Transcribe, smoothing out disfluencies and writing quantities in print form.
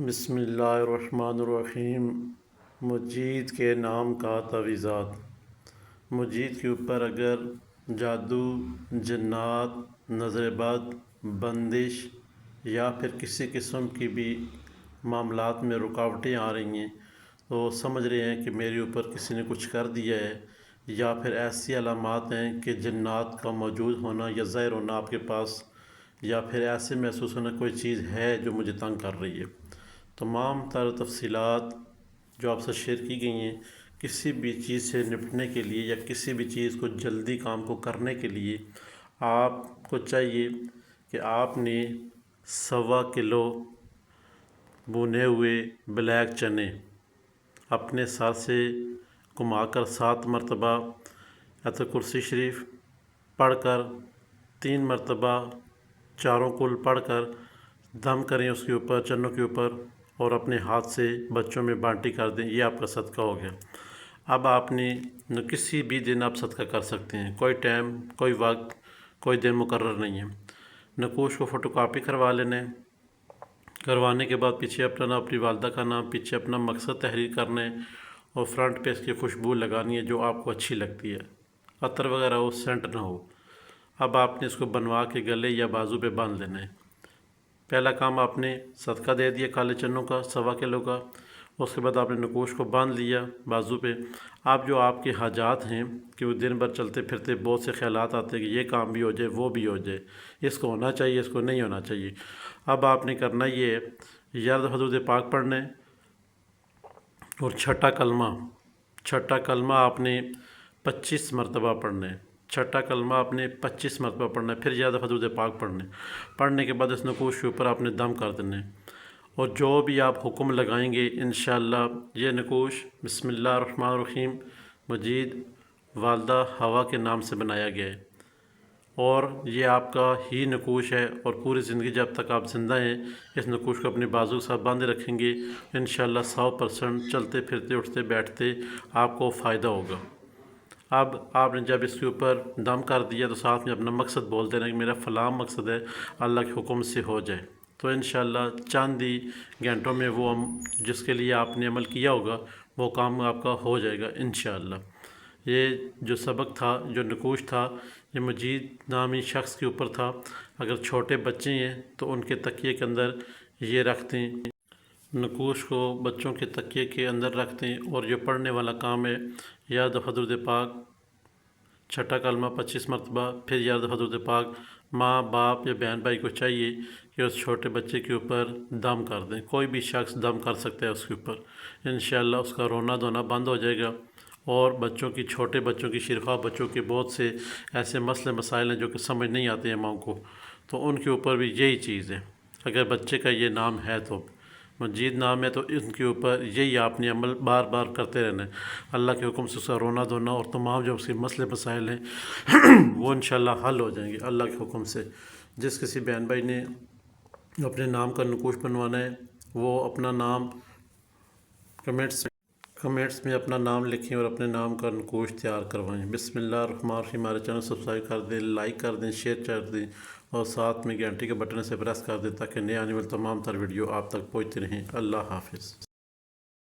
بسم اللہ الرحمن الرحیم۔ مجید کے نام کا تعویذات۔ مجید کے اوپر اگر جادو، جنات، نظر بد، بندش یا پھر کسی قسم کی بھی معاملات میں رکاوٹیں آ رہی ہیں تو سمجھ رہے ہیں کہ میرے اوپر کسی نے کچھ کر دیا ہے، یا پھر ایسی علامات ہیں کہ جنات کا موجود ہونا یا ظاہر ہونا آپ کے پاس، یا پھر ایسے محسوس ہونا کوئی چیز ہے جو مجھے تنگ کر رہی ہے۔ تمام تر تفصیلات جو آپ سے شیئر کی گئی ہیں، کسی بھی چیز سے نپٹنے کے لیے یا کسی بھی چیز کو جلدی کام کو کرنے کے لیے آپ کو چاہیے کہ آپ نے 1.25 کلو بھنے ہوئے بلیک چنے اپنے سر سے گھما کر 7 مرتبہ آیت الکرسی شریف پڑھ کر 3 مرتبہ چاروں کل پڑھ کر دم کریں اس کے اوپر، چنوں کے اوپر، اور اپنے ہاتھ سے بچوں میں بانٹی کر دیں۔ یہ آپ کا صدقہ ہو گیا۔ اب آپ نے کسی بھی دن آپ صدقہ کر سکتے ہیں، کوئی ٹائم، کوئی وقت، کوئی دن مقرر نہیں ہے۔ نقوش کو فوٹو کاپی کروا لینا ہے۔ کروانے کے بعد پیچھے اپنا نام، اپنی والدہ کا نام، پیچھے اپنا مقصد تحریر کرنا ہے اور فرنٹ پہ اس کی خوشبو لگانی ہے جو آپ کو اچھی لگتی ہے، عطر وغیرہ ہو، سینٹ نہ ہو۔ اب آپ نے اس کو بنوا کے گلے یا بازو پہ باندھ لینا ہے۔ پہلا کام آپ نے صدقہ دے دیا کالے چنوں کا 1.25 کلو کا، اس کے بعد آپ نے نقوش کو باندھ لیا بازو پہ۔ اب جو آپ کے حاجات ہیں کہ وہ دن بھر چلتے پھرتے بہت سے خیالات آتے ہیں کہ یہ کام بھی ہو جائے، وہ بھی ہو جائے، اس کو ہونا چاہیے، اس کو نہیں ہونا چاہیے۔ اب آپ نے کرنا یہ ہے، یا حدود پاک پڑھنا ہے اور چھٹا کلمہ آپ نے 25 مرتبہ پڑھنا ہے۔ چھٹا کلمہ آپ نے 25 مرتبہ پڑھنا ہے، پھر زیادہ حدود پاک پڑھنے کے بعد اس نقوش کے اوپر آپ نے دم کر دینا ہے، اور جو بھی آپ حکم لگائیں گے انشاءاللہ یہ نقوش بسم اللہ الرحمن الرحیم مجید والدہ ہوا کے نام سے بنایا گیا ہے، اور یہ آپ کا ہی نقوش ہے، اور پوری زندگی جب تک آپ زندہ ہیں اس نقوش کو اپنے بازو کے ساتھ باندھے رکھیں گے، انشاءاللہ 100% چلتے پھرتے اٹھتے بیٹھتے آپ کو فائدہ ہوگا۔ اب آپ نے جب اس کے اوپر دم کر دیا تو ساتھ میں اپنا مقصد بول دینا کہ میرا فلاں مقصد ہے، اللہ کے حکم سے ہو جائے، تو انشاءاللہ چند ہی گھنٹوں میں وہ جس کے لیے آپ نے عمل کیا ہوگا وہ کام آپ کا ہو جائے گا انشاءاللہ۔ یہ جو سبق تھا، جو نقوش تھا، یہ مجید نامی شخص کے اوپر تھا۔ اگر چھوٹے بچے ہیں تو ان کے تکیے کے اندر یہ رکھ دیں، نقوش کو بچوں کے تکیے کے اندر رکھ دیں، اور جو پڑھنے والا کام ہے یاد حضرت پاک، چھٹا کلمہ 25 مرتبہ، پھر یاد حضرت پاک، ماں باپ یا بہن بھائی کو چاہیے کہ اس چھوٹے بچے کے اوپر دم کر دیں۔ کوئی بھی شخص دم کر سکتا ہے اس کے اوپر، انشاءاللہ اس کا رونا دھونا بند ہو جائے گا، اور چھوٹے بچوں کی شیرخواہ بچوں کے بہت سے ایسے مسئلے مسائل ہیں جو کہ سمجھ نہیں آتے ہیں ماں کو، تو ان کے اوپر بھی یہی چیز ہے۔ اگر بچے کا یہ نام ہے تو مجید نام ہے تو ان کے اوپر یہی آپ نے عمل بار بار کرتے رہنا ہے۔ اللہ کے حکم سے اس کا رونا دھونا اور تمام جو اس کے مسئلے مسائل ہیں وہ انشاءاللہ حل ہو جائیں گے اللہ کے حکم سے۔ جس کسی بہن بھائی نے اپنے نام کا نقوش بنوانا ہے وہ اپنا نام کمنٹس میں اپنا نام لکھیں اور اپنے نام کا نقوش تیار کروائیں۔ بسم اللہ الرحمن الرحیم۔ ہمارے چینل سبسکرائب کر دیں، لائک کر دیں، شیئر کر دیں، اور ساتھ میں گھنٹی کے بٹن سے پریس کر دیں تاکہ نئے آنے والے تمام تر ویڈیو آپ تک پہنچتے رہیں۔ اللہ حافظ۔